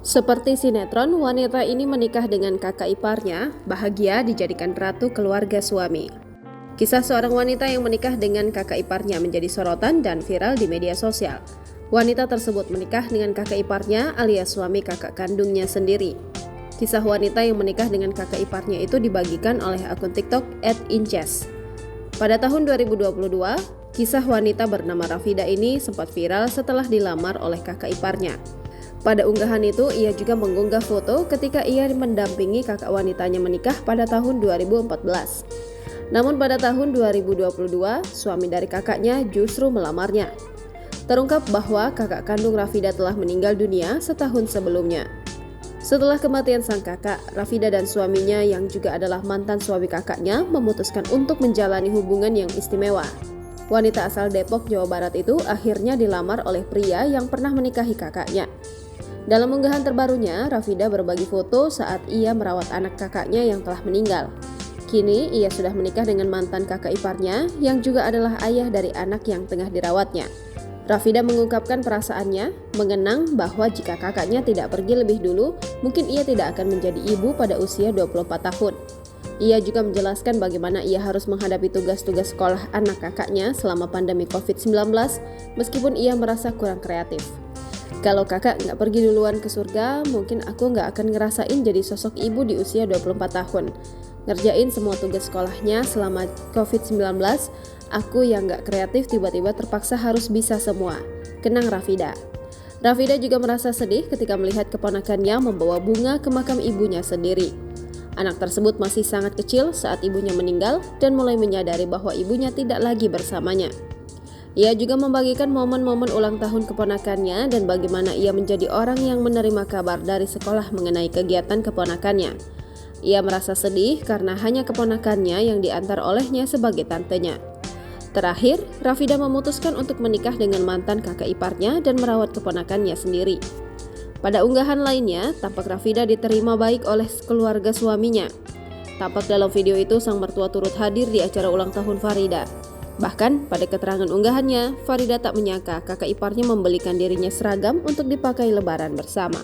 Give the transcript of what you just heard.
Seperti sinetron, wanita ini menikah dengan kakak iparnya, bahagia dijadikan ratu keluarga suami. Kisah seorang wanita yang menikah dengan kakak iparnya menjadi sorotan dan viral di media sosial. Wanita tersebut menikah dengan kakak iparnya alias suami kakak kandungnya sendiri. Kisah wanita yang menikah dengan kakak iparnya itu dibagikan oleh akun TikTok @inces. Pada tahun 2022, kisah wanita bernama Rafida ini sempat viral setelah dilamar oleh kakak iparnya. Pada unggahan itu, ia juga mengunggah foto ketika ia mendampingi kakak wanitanya menikah pada tahun 2014. Namun pada tahun 2022, suami dari kakaknya justru melamarnya. Terungkap bahwa kakak kandung Rafida telah meninggal dunia setahun sebelumnya. Setelah kematian sang kakak, Rafida dan suaminya yang juga adalah mantan suami kakaknya memutuskan untuk menjalani hubungan yang istimewa. Wanita asal Depok, Jawa Barat itu akhirnya dilamar oleh pria yang pernah menikahi kakaknya. Dalam unggahan terbarunya, Rafida berbagi foto saat ia merawat anak kakaknya yang telah meninggal. Kini, ia sudah menikah dengan mantan kakak iparnya yang juga adalah ayah dari anak yang tengah dirawatnya. Rafida mengungkapkan perasaannya, mengenang bahwa jika kakaknya tidak pergi lebih dulu, mungkin ia tidak akan menjadi ibu pada usia 24 tahun. Ia juga menjelaskan bagaimana ia harus menghadapi tugas-tugas sekolah anak kakaknya selama pandemi COVID-19, meskipun ia merasa kurang kreatif. Kalau kakak nggak pergi duluan ke surga, mungkin aku nggak akan ngerasain jadi sosok ibu di usia 24 tahun. Ngerjain semua tugas sekolahnya selama COVID-19, aku yang nggak kreatif tiba-tiba terpaksa harus bisa semua. Kenang Rafida. Rafida juga merasa sedih ketika melihat keponakannya membawa bunga ke makam ibunya sendiri. Anak tersebut masih sangat kecil saat ibunya meninggal dan mulai menyadari bahwa ibunya tidak lagi bersamanya. Ia juga membagikan momen-momen ulang tahun keponakannya dan bagaimana ia menjadi orang yang menerima kabar dari sekolah mengenai kegiatan keponakannya. Ia merasa sedih karena hanya keponakannya yang diantar olehnya sebagai tantenya. Terakhir, Rafida memutuskan untuk menikah dengan mantan kakak iparnya dan merawat keponakannya sendiri. Pada unggahan lainnya, tampak Rafida diterima baik oleh keluarga suaminya. Tampak dalam video itu sang mertua turut hadir di acara ulang tahun Farida. Bahkan pada keterangan unggahannya, Farida tak menyangka kakak iparnya membelikan dirinya seragam untuk dipakai lebaran bersama.